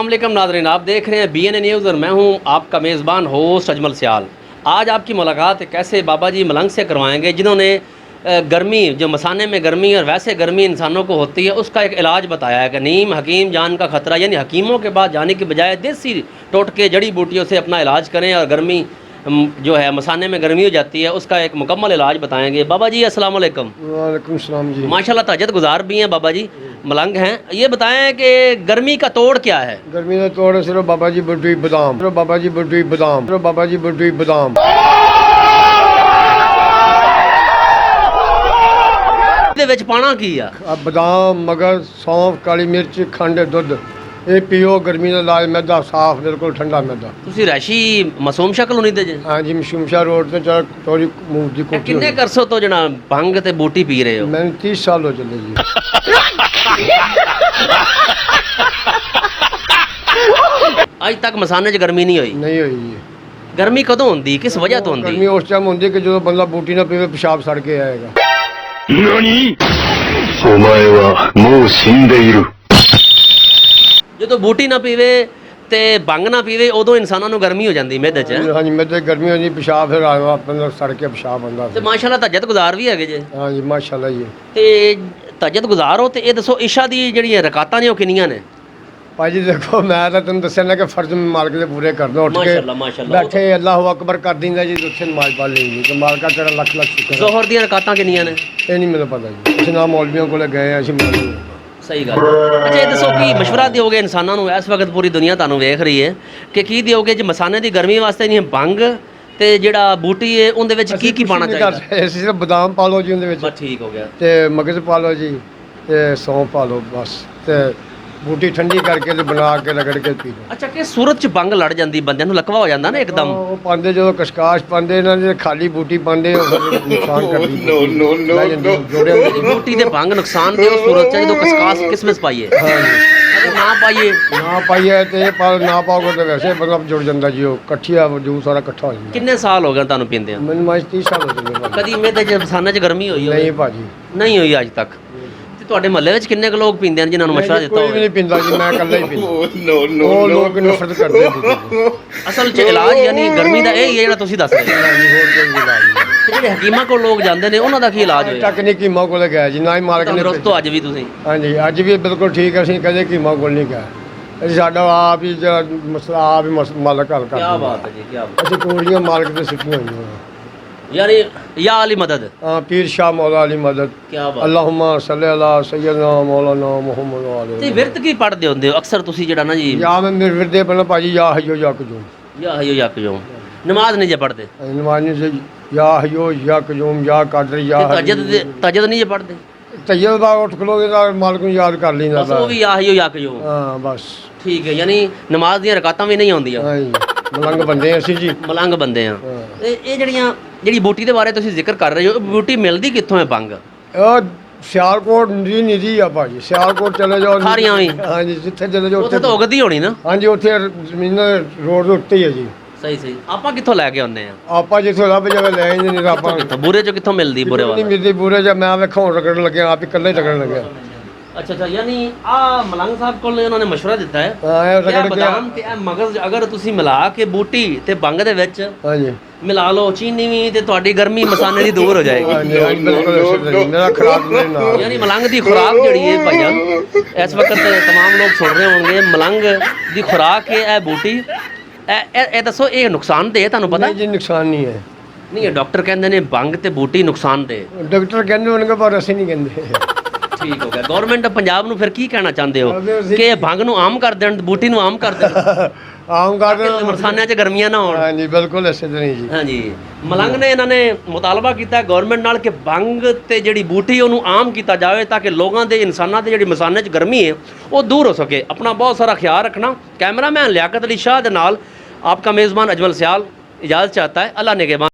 अस्सलाम वालेकुम नाज़रीन, आप देख रहे हैं BNA न्यूज़ और मैं हूं आपका मेज़बान होस्ट अजमल सियाल। आज आपकी मुलाकात एक ऐसे बाबा जी मलंग से करवाएंगे जिन्होंने गर्मी, जो मसाने में गर्मी और वैसे गर्मी इंसानों को होती है, उसका एक इलाज बताया है कि नीम हकीम जान का ख़तरा, यानी हकीमों के पास जाने की बजाय देसी टोटके जड़ी बूटियों से अपना इलाज करें और गर्मी जो है मसाने में गर्मी हो जाती है उसका एक मुकम्मल इलाज बताएंगे। बाबा जी अस्सलाम वालेकुम। वालेकुम सलाम जी। माशाल्लाह तहज्जुद गुजार भी हैं बाबा जी, मलंग हैं। ये बताएं कि गर्मी का तोड़ क्या है? गर्मी का तोड़ सिर्फ बाबा जी बटुई बादाम, सिर्फ बाबा जी बटुई बादाम, सिर्फ बाबा जी बटुई बादाम। ਇਹਦੇ ਵਿੱਚ ਪਾਣਾ ਕੀ ਆ? बादाम, मगर, सौंफ, काली मिर्च, खंड, दुध, ये पियो। गर्मी का इलाज मैदा साफ, बिल्कुल ठंडा मैदा। ਤੁਸੀਂ ਰੈਸ਼ੀ ਮਾਸੂਮ ਸ਼ਕਲ ਹੋਣੀ ਤੇ ਜੇ हाँ जी, मशूमशाह रोड से चल थोड़ी मूंग की कोठी। ਕਿੰਨੇ ਕਰਸੋ ਤੋਂ ਜਣਾ ਭੰਗ ਤੇ ਬੂਟੀ ਪੀ ਰਹੇ ਹੋ? मैंने 30 साल हो चले जी। ਅੱਜ ਤੱਕ ਮਸਾਨੇ 'ਚ ਗਰਮੀ ਨਹੀਂ ਹੋਈ। नहीं हुई जी। ਗਰਮੀ ਕਦੋਂ ਹੁੰਦੀ, ਕਿਸ ਵਜ੍ਹਾ ਤੋਂ ਹੁੰਦੀ? गर्मी उस टाइम होंगी कि जो बंदा बूटी ना पीवे पेशाब सड़ के आएगा। 何お前はもう死んでいる。 ਜਦੋਂ ਬੂਟੀ ਨਾ ਪੀਵੇ ਤੇ ਭੰਗ ਨਾ ਪੀਵੇ ਉਦੋਂ ਇਨਸਾਨਾਂ ਨੂੰ ਗਰਮੀ ਹੋ ਜਾਂਦੀ ਮਿਹਦੇ 'ਚ। हाँ जी, मेरे गर्मी हो जी, पेशाब फिर आया बंदा सड़ के पेशाब बंदा। ਤੇ ਮਾਸ਼ਾਅੱਲਾ ਤਹज्जुद ਗੁਜ਼ਾਰ ਵੀ ਹੈਗੇ ਜੇ। हाँ जी, माशाल्लाह जी। ਤੇ ਤਹज्जुद ਗੁਜ਼ਾਰ ਹੋ ਤੇ ਇਹ ਦੱਸੋ ਇਸ਼ਾ ਦੀ ਜਿਹੜੀਆਂ ਰਕਾਤਾਂ ਨੇ ਉਹ ਕਿੰਨੀਆਂ ਨੇ? ਭਾਜੀ ਦੇਖੋ, ਮੈਂ ਤਾਂ ਤੁਹਾਨੂੰ ਦੱਸਿਆ ਨਾ ਕਿ ਫਰਜ਼ ਮਾਲਕ ਦੇ ਪੂਰੇ ਕਰਦਾ। ਉੱਠ ਕੇ ਮਾਸ਼ਾਅੱਲਾ ਮਾਸ਼ਾਅੱਲਾ। ਬੈਠੇ ਅੱਲਾਹੁ ਅਕਬਰ ਕਰ ਦਿੰਦਾ ਜੀ, ਉੱਥੇ ਨਮਾਜ਼ ਪੜ੍ਹ ਲਈ ਕਿ ਮਾਲਕਾ ਤੇਰਾ ਲੱਖ ਲੱਖ ਸ਼ੁਕਰ ਹੈ। ਜ਼ੋਹਰ ਦੀਆਂ ਰਕਾਤਾਂ ਕਿੰਨੀਆਂ ਨੇ? ਇਹ ਨਹੀਂ ਮੈਨੂੰ ਪਤਾ ਜੀ, ਅਸੀਂ ਨਾ ਮੌਲਵੀਆਂ ਕੋਲੇ ਗਏ ਅਸੀਂ ਮਾਲੂਮ। ਸਹੀ ਗੱਲ। ਅੱਛਾ ਇਹ ਦੱਸੋ ਕਿ ਮਸ਼ਵਰਾ ਦਿਓਗੇ ਇਨਸਾਨਾਂ ਨੂੰ, ਇਸ ਵਕਤ ਪੂਰੀ ਦੁਨੀਆ ਤੁਹਾਨੂੰ ਵੇਖ ਰਹੀ ਹੈ, ਕਿ ਕੀ ਦਿਓਗੇ ਜੀ ਮਸਾਨੇ ਦੀ ਗਰਮੀ ਵਾਸਤੇ? ਨਹੀਂ ਭੰਗ ਤੇ ਜਿਹੜਾ ਬੂਟੀ ਹੈ ਉਹਦੇ ਵਿੱਚ ਕੀ ਕੀ ਪਾਣਾ ਚਾਹੀਦਾ? ਅਸੀਂ ਸਿਰਫ ਬਦਾਮ ਪਾ ਲਓ ਜੀ ਉਹਦੇ ਵਿੱਚ, ਬਸ ਠੀਕ ਹੋ ਗਿਆ। ਤੇ ਮਗਜ਼ ਪਾ ਲਓ ਜੀ, ਤੇ ਸੌਂਫ ਪਾ ਲਓ ਬਸ, ਤੇ ਬੂਟੀ ਠੰਡੀ ਕਰਕੇ ਤੇ ਬਣਾ ਕੇ ਰਗੜ ਕੇ ਪੀ ਲਓ। ਅੱਛਾ ਕਿ ਸੂਰਤ 'ਚ ਭੰਗ ਲੜ ਜਾਂਦੀ, ਬੰਦਿਆਂ ਨੂੰ ਲਕਵਾ ਹੋ ਜਾਂਦਾ ਨਾ ਇੱਕਦਮ? ਉਹ ਪਾਉਂਦੇ ਜਦੋਂ ਕਸ਼ਕਾਸ਼ ਪਾਉਂਦੇ ਇਹਨਾਂ ਦੇ, ਖਾਲੀ ਬੂਟੀ ਪਾਉਂਦੇ ਉਹ ਫਿਰ ਨੁਕਸਾਨ ਕਰਦੀ। ਜੋੜਿਆਂ ਦੀ ਬੂਟੀ ਦੇ ਭੰਗ ਨੁਕਸਾਨ ਦਿਓ ਸੂਰਤ 'ਚ ਜਦੋਂ ਕਸਕਾਸ ਕਿਸਮਿਸ ਪਾਈਏ। ਅਗਰ ਨਾ ਪਾਈਏ ਨਾ ਪਾਈਏ ਤੇ ਨਾ ਪਾਓਗੇ ਤਾਂ ਵੈਸੇ ਬੰਦਾ ਜੁੜ ਜਾਂਦਾ ਜੀ, ਉਹ ਇਕੱਠੀਆ ਜੂਸ ਸਾਰਾ ਇਕੱਠਾ ਹੋ ਜਾਂਦਾ। ਕਿੰਨੇ ਸਾਲ ਹੋ ਗਏ ਤੁਹਾਨੂੰ ਪੀਂਦੇ ਆ? ਮੈਨੂੰ ਮਾਜ 30 ਸਾਲ ਹੋ ਗਏ ਭਾਜੀ। ਕਦੀ ਮੇਦੇ 'ਚ ਮਸਾਨੇ 'ਚ ਗਰਮੀ ਹੋਈ ਹੋਵੇ? ਨਹੀਂ ਭਾਜੀ, ਨਹੀਂ ਹੋਈ ਅੱਜ ਤੱਕ। ਤੇ ਤੁਹਾਡੇ ਮਹੱਲੇ ਵਿੱਚ ਕਿੰਨੇ ਕੁ ਲੋਕ ਪੀਂਦੇ ਹਨ ਜਿਨ੍ਹਾਂ ਨੂੰ ਮਸ਼ਵਰਾ ਦਿੱਤਾ ਕੋਈ ਵੀ ਹੋਵੇ? ਨਹੀਂ ਪੀਂਦਾ ਜੀ, ਮੈਂ ਇਕੱਲਾ ਹੀ ਪੀਂਦਾ। ਉਹ ਲੋਕ ਨਫ਼ਰਤ ਕਰਦੇ ਨੇ। ਅਸਲ 'ਚ ਇਲਾਜ ਯਾਨੀ ਗਰਮੀ ਦਾ ਇਹ ਹੀ ਹੈ ਜਿਹੜਾ ਤੁਸੀਂ ਦੱਸ ਰਹੇ ਹੋ। ਹੋਰ ਕੋਈ ਇਲਾਜ ਨਹੀਂ। ਤੇ ਜਿਹੜੇ ਹਕੀਮਾਂ ਕੋਲ ਲੋਕ ਜਾਂਦੇ ਨੇ ਉਹਨਾਂ ਦਾ ਕੀ ਇਲਾਜ ਹੋਇਆ? ਤੱਕ ਨਹੀਂ ਕੀਮਾ ਕੋਲ ਗਿਆ ਜੀ, ਨਾ ਹੀ ਮਾਲਕ ਨੇ। ਤੰਦਰੁਸਤ ਹੋ ਅੱਜ ਵੀ ਤੁਸੀਂ? ਹਾਂਜੀ, ਅੱਜ ਵੀ ਬਿਲਕੁਲ ਠੀਕ ਹੈ। ਅਸੀਂ ਕਦੇ ਕੀਮਾ ਕੋਲ ਨਹੀਂ ਗਏ। ਅਸੀਂ ਸਾਡਾ ਆਪ ਹੀ ਜਿਹੜਾ ਮਸਲਾ ਆਪ ਹੀ ਮਾਲਕ ਹੱਲ ਕਰਦਾ। ਕੀ ਬਾਤ ਹੈ ਜੀ, ਕੀ ਬਾਤ। ਅਸੀਂ ਕੋੜੀਆਂ ਮਾਲਕ ਤੇ ਸਿੱਟੀਆਂ ਹੋਈਆਂ। ਯਾਨੀ ਯਾ ਅਲੀ ਮਦਦ। ਹਾਂ, ਪੀਰ ਸ਼ਾਹ ਮੌਲਾ ਅਲੀ ਮਦਦ। ਕੀ ਬਾਤ। ਅੱਲਾਹੁਮਾ ਸੱਲੀ ਅਲਾ ਸੈਯਦਨਾ ਮੌਲਾਨਾ ਮੁਹੰਮਦ ਵਾਲੇ। ਤੇ ਵਿਰਤ ਕੀ ਪੜ੍ਹਦੇ ਹੁੰਦੇ ਹੋ ਅਕਸਰ ਤੁਸੀਂ ਜਿਹੜਾ ਨਾ ਜੀ? ਯਾ ਮੈਂ ਮੇਰੇ ਵਿਰਦੇ ਪਹਿਲਾਂ ਭਾਜੀ ਯਾ ਹਯੋ ਯਾ ਕਜੂਮ। ਯਾ ਹਯੋ ਯਾ ਕਯੂਮ। ਨਮਾਜ਼ ਨਹੀਂ ਜੇ ਪੜ੍ਹਦੇ? ਨਮਾਜ਼ੀ ਸੇ ਯਾ ਹਯੋ ਯਾ ਕਜੂਮ ਯਾ ਕਾਦਰ ਯਾ ਤਹਜਦ ਨਹੀਂ ਜੇ ਪੜ੍ਹਦੇ? ਤੈਯਬ ਦਾ ਉੱਠ ਖਲੋਗੇ ਤਾਂ ਮਾਲਕ ਨੂੰ ਯਾਦ ਕਰ ਲੈਂਦਾ। ਬਸ ਉਹ ਵੀ ਯਾ ਹਯੋ ਯਾ ਕਯੂਮ। ਹਾਂ ਬਸ ਠੀਕ ਹੈ, ਯਾਨੀ ਨਮਾਜ਼ ਦੀਆਂ ਰਕਾਤਾਂ ਵੀ ਨਹੀਂ ਆਉਂਦੀਆਂ। ਹਾਂ ਜੀ, ਮਲੰਗ ਬੰਦੇ ਅਸੀਂ ਜੀ, ਮਲੰਗ ਬੰਦੇ ਆ। ਹਾਂ। ਇਹ ਜਿਹੜੀ ਬੂਟੀ ਦੇ ਬਾਰੇ ਤੁਸੀਂ ਜ਼ਿਕਰ ਕਰ ਰਹੇ ਹੋ, ਬੂਟੀ ਮਿਲਦੀ ਕਿੱਥੋਂ ਹੈ ਭੰਗ? ਉਹ ਸਿਆਲਕੋਟ ਨਿਰੀ ਆ ਭਾਜੀ, ਸਿਆਲਕੋਟ ਚਲੇ ਜਾਓ। ਖਾਰੀਆਂ ਵੀ? ਹਾਂਜੀ, ਜਿੱਥੇ ਚਲੇ ਜਾਓ ਉੱਥੇ ਤਾਂ ਉਗਦੀ ਹੋਣੀ ਨਾ? ਹਾਂਜੀ, ਉੱਥੇ ਜ਼ਮੀਨ ਰੋਡ ਦੇ ਉੱਤੇ ਹੀ ਹੈ ਜੀ। ਸਹੀ ਸਹੀ। ਆਪਾਂ ਕਿੱਥੋਂ ਲੈ ਕੇ ਆਉਂਦੇ ਆ? ਆਪਾਂ ਜਿੱਥੋਂ ਲੱਭ ਜਾਵੇ ਲੈ ਆਉਂਦੇ ਨਹੀਂ ਤਾਂ ਆਪਾਂ ਕਿੱਥੋਂ ਬੂਰੇ ਚੋਂ ਕਿੱਥੋਂ ਮਿਲਦੀ ਬੂਰੇ ਨਹੀਂ ਵਾਲਾ? ਮਿਲਦੀ ਬੂਰੇ ਜਾਂ ਮੈਂ ਵੇਖਾਂ ਰਗੜਨ ਲੱਗਿਆ, ਆਪ ਹੀ ਇਕੱਲਾ ਹੀ ਰਗੜਨ ਲੱਗਿਆ। ਅੱਛਾ ਅੱਛਾ, ਯਾਨੀ ਆ ਮਲੰਗ ਸਾਹਿਬ ਕੋਲ ਉਹਨਾਂ ਨੇ ਮਸ਼ਵਰਾ ਦਿੱਤਾ ਹੈ ਹਾਂ, ਇਹ ਕਿ ਇਹ ਰਗੜ ਕੇ। ਬਦਾਮ ਤੇ ਇਹ ਮਗਜ਼ ਅਗਰ ਤੁਸੀਂ ਮਿਲਾ ਕੇ ਬੂਟੀ ਤੇ ਭੰਗ ਦੇ ਵਿੱਚ ਹਾਂਜੀ ਮਿਲਾ ਲਓ, ਚੀਨੀ ਵੀ, ਤੇ ਤੁਹਾਡੀ ਗਰਮੀ ਮਸਾਨੇ ਦੀ ਦੂਰ ਹੋ ਜਾਏਗੀ। ਹਾਂਜੀ ਹਾਂਜੀ, ਬਿਲਕੁਲ ਇਸੇ ਤਰ੍ਹਾਂ। ਮੇਰਾ ਖਰਾਬ ਮੇਰੇ ਨਾਲ। ਯਾਨੀ ਮਲੰਗ ਦੀ ਖੁਰਾਕ ਜਿਹੜੀ ਹੈ ਭਾਈਜਾਨ, ਇਸ ਵਕਤ तमाम ਲੋਕ ਸੁਣ ਰਹੇ ਹੋਣਗੇ, ਮਲੰਗ ਦੀ ਖੁਰਾਕ ਹੈ ਇਹ ਬੂਟੀ। ਇਹ ਦੱਸੋ ਇਹ ਨੁਕਸਾਨਦੇਹ ਤੁਹਾਨੂੰ ਪਤਾ? ਨਹੀਂ ਜੀ, ਨੁਕਸਾਨ ਨਹੀਂ ਹੈ। ਨਹੀਂ, ਇਹ ਡਾਕਟਰ ਕਹਿੰਦੇ ਨੇ ਭੰਗ ਤੇ ਬੂਟੀ ਨੁਕਸਾਨਦੇਹ। ਡਾਕਟਰ ਕਹਿੰਦੇ ਹੋਣਗੇ ਪਰ ਅਸੀਂ ਨਹੀਂ ਕਹਿੰਦੇ। ਠੀਕ ਹੋ ਗਿਆ। ਗਵਰਨਮੈਂਟ ਪੰਜਾਬ ਨੂੰ ਫਿਰ ਕੀ ਕਹਿਣਾ ਚਾਹੁੰਦੇ ਹੋ ਕਿ ਇਹ ਭੰਗ ਨੂੰ ਆਮ ਕਰ ਦੇਣ, ਬੂਟੀ ਨੂੰ ਆਮ ਕਰ ਦੇਣ, ਆਮ ਕਰ ਮਸਾਨਿਆਂ 'ਚ ਗਰਮੀਆਂ ਨਾ ਹੋਣ? ਹਾਂਜੀ, ਬਿਲਕੁਲ ਇਸੇ ਤਰ੍ਹਾਂ ਹੀ ਜੀ। ਹਾਂਜੀ, ਮਲੰਗ ਨੇ ਇਹਨਾਂ ਨੇ ਮੁਤਾਲਬਾ ਕੀਤਾ ਗਵਰਨਮੈਂਟ ਨਾਲ ਕਿ ਭੰਗ ਤੇ ਜਿਹੜੀ ਬੂਟੀ ਉਹਨੂੰ ਆਮ ਕੀਤਾ ਜਾਵੇ ਤਾਂ ਕਿ ਲੋਕਾਂ ਦੇ, ਇਨਸਾਨਾਂ ਦੇ ਜਿਹੜੀ ਮਸਾਨੇ 'ਚ ਗਰਮੀ ਹੈ ਉਹ ਦੂਰ ਹੋ ਸਕੇ। ਆਪਣਾ ਬਹੁਤ ਸਾਰਾ ਖਿਆਲ ਰੱਖਣਾ। कैमरामैन लियाकत अली शाह के नाल आपका मेज़बान अजमल सियाल इजाज़त चाहता है। अल्लाह निगहबान।